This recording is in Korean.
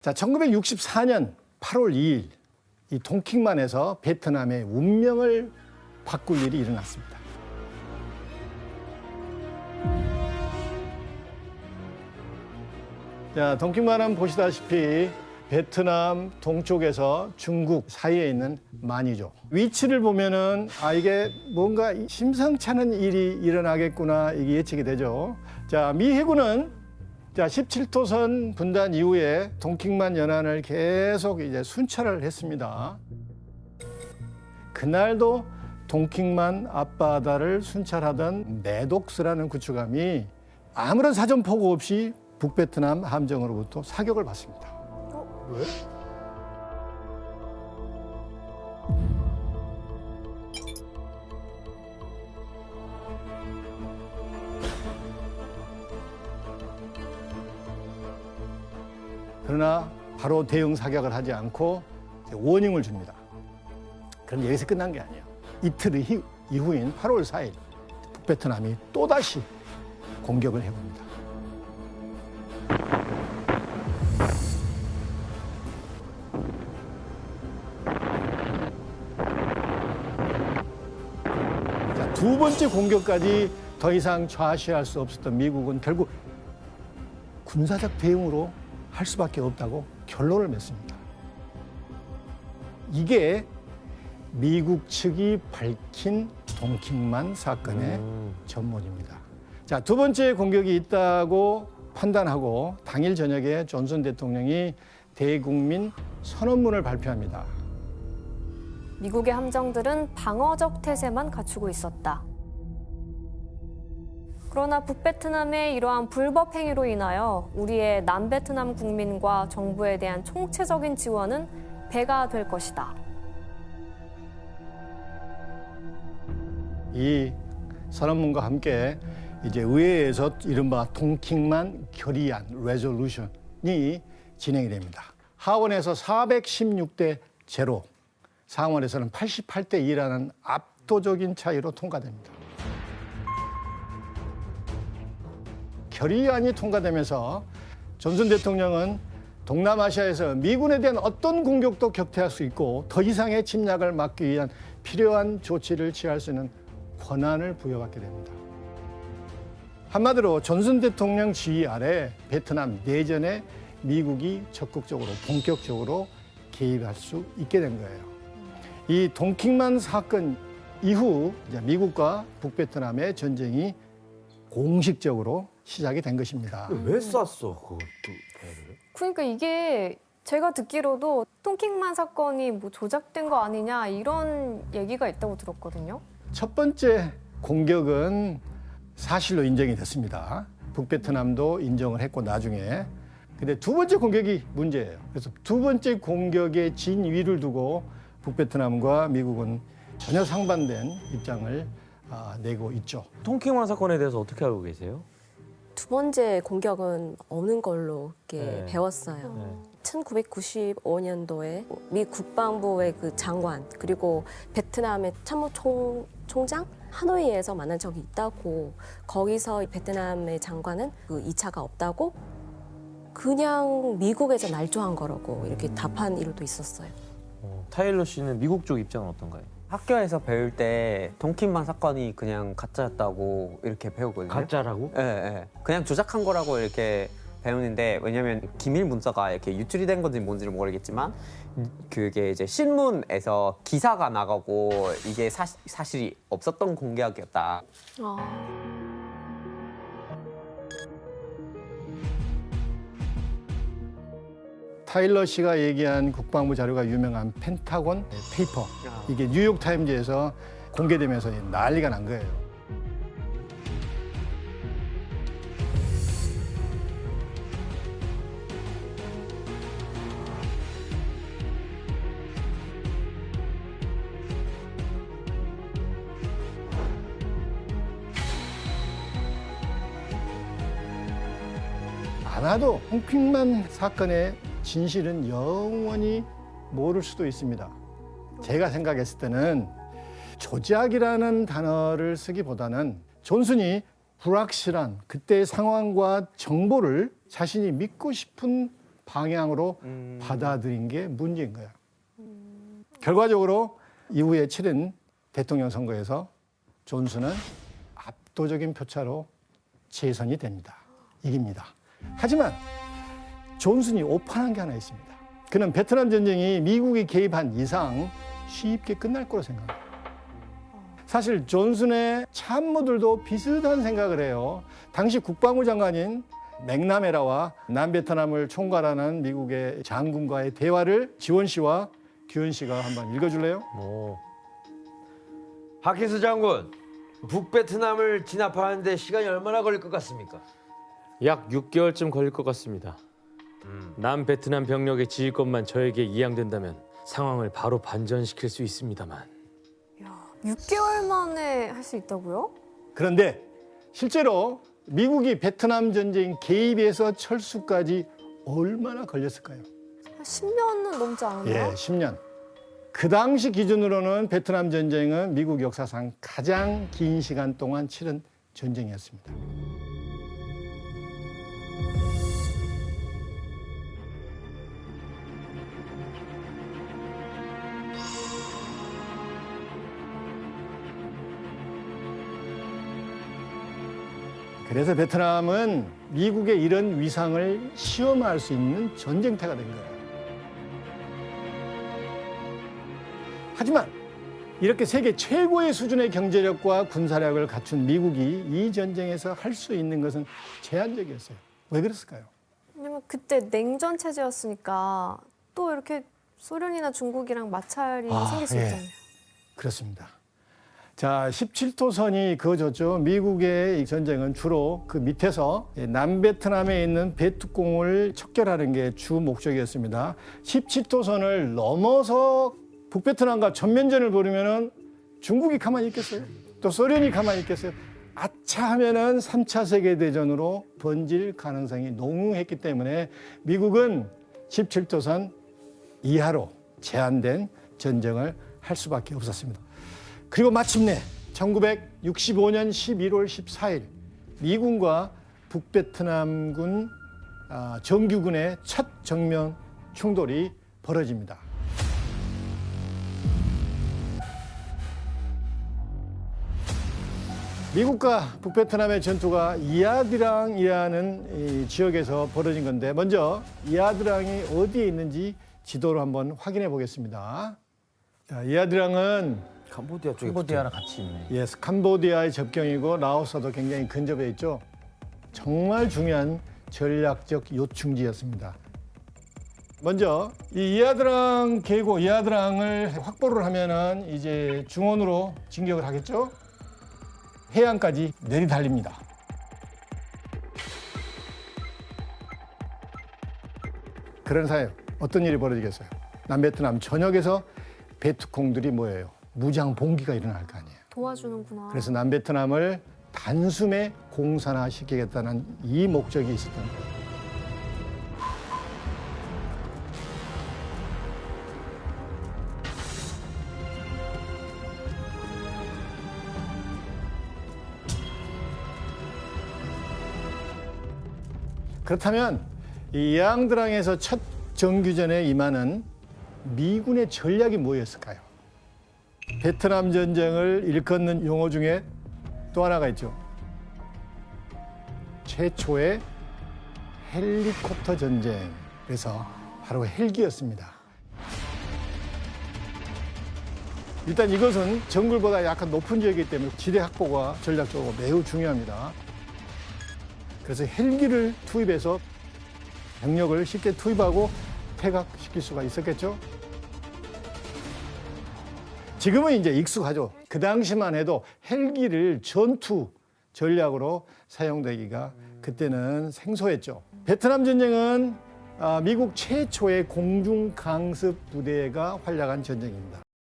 자, 1964년 8월 2일 이 동킹만에서 베트남의 운명을 바꿀 일이 일어났습니다. 자, 동킹만은 보시다시피 베트남 동쪽에서 중국 사이에 있는 만이죠. 위치를 보면은 이게 뭔가 심상치 않은 일이 일어나겠구나 이게 예측이 되죠. 자, 미 해군은 17도선 분단 이후에 동킹만 연안을 계속 이제 순찰을 했습니다. 그날도 동킹만 앞바다를 순찰하던 네독스라는 구축함이 아무런 사전포고 없이 북베트남 함정으로부터 사격을 받습니다. 왜? 그러나 바로 대응 사격을 하지 않고 워닝을 줍니다. 그런데 여기서 끝난 게 아니에요. 이틀 이후인 8월 4일 북베트남이 또다시 공격을 해봅니다. 자, 두 번째 공격까지 더 이상 좌시할 수 없었던 미국은 결국 군사적 대응으로 할 수밖에 없다고 결론을 맺습니다. 이게 미국 측이 밝힌 동킹만 사건의 전모입니다. 자, 두 번째 공격이 있다고 판단하고 당일 저녁에 존슨 대통령이 대국민 선언문을 발표합니다. 미국의 함정들은 방어적 태세만 갖추고 있었다. 그러나 북베트남의 이러한 불법 행위로 인하여 우리의 남베트남 국민과 정부에 대한 총체적인 지원은 배가 될 것이다. 이 선언문과 함께 이제 의회에서 이른바 동킹만 결의안 레졸루션이 진행이 됩니다. 하원에서 416대 0, 상원에서는 88대 2라는 압도적인 차이로 통과됩니다. 결의안이 통과되면서 존슨 대통령은 동남아시아에서 미군에 대한 어떤 공격도 격퇴할 수 있고 더 이상의 침략을 막기 위한 필요한 조치를 취할 수 있는 권한을 부여받게 됩니다. 한마디로 존슨 대통령 지휘 아래 베트남 내전에 미국이 적극적으로 본격적으로 개입할 수 있게 된 거예요. 이 동킹만 사건 이후 이제 미국과 북베트남의 전쟁이 공식적으로 시작이 된 것입니다. 왜 쐈어, 그것도? 그러니까 이게 제가 듣기로도 동킹만 사건이 뭐 조작된 거 아니냐 이런 얘기가 있다고 들었거든요. 첫 번째 공격은 사실로 인정이 됐습니다. 북베트남도 인정을 했고 나중에. 근데 두 번째 공격이 문제예요. 그래서 두 번째 공격의 진위를 두고 북베트남과 미국은 전혀 상반된 입장을 내고 있죠. 통킹만 사건에 대해서 어떻게 알고 계세요? 두 번째 공격은 없는 걸로 이렇게 네. 배웠어요. 1995년도에 미 국방부의 그 장관 그리고 베트남의 참모총장 하노이에서 만난 적이 있다고, 거기서 베트남의 장관은 그 2차가 없다고 그냥 미국에서 날조한 거라고 이렇게 답한 일도 있었어요. 타일러 씨는 미국 쪽 입장은 어떤가요? 학교에서 배울 때 동킹만 사건이 그냥 가짜였다고 이렇게 배우거든요. 가짜라고? 예, 예. 그냥 조작한 거라고 이렇게 배우는데, 왜냐면 기밀 문서가 이렇게 유출이 된 건지 뭔지를 모르겠지만 그게 이제 신문에서 기사가 나가고 이게 사실이 없었던 공격이었다. 타일러 씨가 얘기한 국방부 자료가 유명한 펜타곤 페이퍼. 이게 뉴욕타임즈에서 공개되면서 난리가 난 거예요. 아마도 동킹만 사건의 진실은 영원히 모를 수도 있습니다. 제가 생각했을 때는 조작이라는 단어를 쓰기보다는 존슨이 불확실한 그때의 상황과 정보를 자신이 믿고 싶은 방향으로 받아들인 게 문제인 거야. 결과적으로 이후에 치른 대통령 선거에서 존슨은 압도적인 표차로 재선이 됩니다. 이깁니다. 하지만 존슨이 오판한 게 하나 있습니다. 그는 베트남 전쟁이 미국이 개입한 이상 쉽게 끝날 거로 생각합니다. 사실 존슨의 참모들도 비슷한 생각을 해요. 당시 국방부 장관인 맥나메라와 남베트남을 총괄하는 미국의 장군과의 대화를 지원 씨와 규현 씨가 한번 읽어줄래요? 하키스 장군, 북베트남을 진압하는데 시간이 얼마나 걸릴 것 같습니까? 약 6개월쯤 걸릴 것 같습니다. 남베트남 병력의 지휘권만 저에게 이양된다면 상황을 바로 반전시킬 수 있습니다만. 6개월 만에 할 수 있다고요? 그런데 실제로 미국이 베트남 전쟁 개입에서 철수까지 얼마나 걸렸을까요? 한 10년은 넘지 않았나요? 예, 10년. 그 당시 기준으로는 베트남 전쟁은 미국 역사상 가장 긴 시간 동안 치른 전쟁이었습니다. 그래서 베트남은 미국의 이런 위상을 시험할 수 있는 전쟁터가 된 거예요. 하지만 이렇게 세계 최고의 수준의 경제력과 군사력을 갖춘 미국이 이 전쟁에서 할 수 있는 것은 제한적이었어요. 왜 그랬을까요? 왜냐면 그때 냉전 체제였으니까 또 이렇게 소련이나 중국이랑 마찰이 생길 수 예. 있잖아요. 그렇습니다. 자, 17도선이 그어졌죠. 미국의 이 전쟁은 주로 그 밑에서 남베트남에 있는 베트콩을 척결하는 게 주 목적이었습니다. 17도선을 넘어서 북베트남과 전면전을 벌이면은 중국이 가만히 있겠어요? 또 소련이 가만히 있겠어요? 아차 하면은 3차 세계대전으로 번질 가능성이 농후했기 때문에 미국은 17도선 이하로 제한된 전쟁을 할 수밖에 없었습니다. 그리고 마침내 1965년 11월 14일 미군과 북베트남군 정규군의 첫 정면 충돌이 벌어집니다. 미국과 북베트남의 전투가 이아드랑이라는 이 지역에서 벌어진 건데 먼저 이아드랑이 어디에 있는지 지도로 한번 확인해 보겠습니다. 자, 이아드랑은 캄보디아 쪽에 캄보디아랑 같이 있네. 예, 캄보디아의 접경이고 라오스도 굉장히 근접해 있죠. 정말 중요한 전략적 요충지였습니다. 먼저 이 이아드랑 계곡, 이아드랑을 확보를 하면은 이제 중원으로 진격을 하겠죠. 해안까지 내리달립니다. 그런 사이 어떤 일이 벌어지겠어요? 남베트남 전역에서 베트콩들이 모여요. 무장 봉기가 일어날 거 아니에요. 도와주는구나. 그래서 남베트남을 단숨에 공산화시키겠다는 이 목적이 있었던 거예요. 그렇다면 이 이앙드랑에서 첫 정규전에 임하는 미군의 전략이 뭐였을까요? 베트남 전쟁을 일컫는 용어 중에 또 하나가 있죠. 최초의 헬리콥터 전쟁. 그래서 바로 헬기였습니다. 일단 이것은 정글보다 약간 높은 지역이기 때문에 지대 확보가 전략적으로 매우 중요합니다. 그래서 헬기를 투입해서 병력을 쉽게 투입하고 퇴각시킬 수가 있었겠죠. 지금은 이제 익숙하죠. 그 당시만 해도 헬기를 전투 전략으로 사용되기가 그때는 생소했죠. 베트남 전쟁은 미국 최초의 공중 강습 부대가 활약한 전쟁입니다.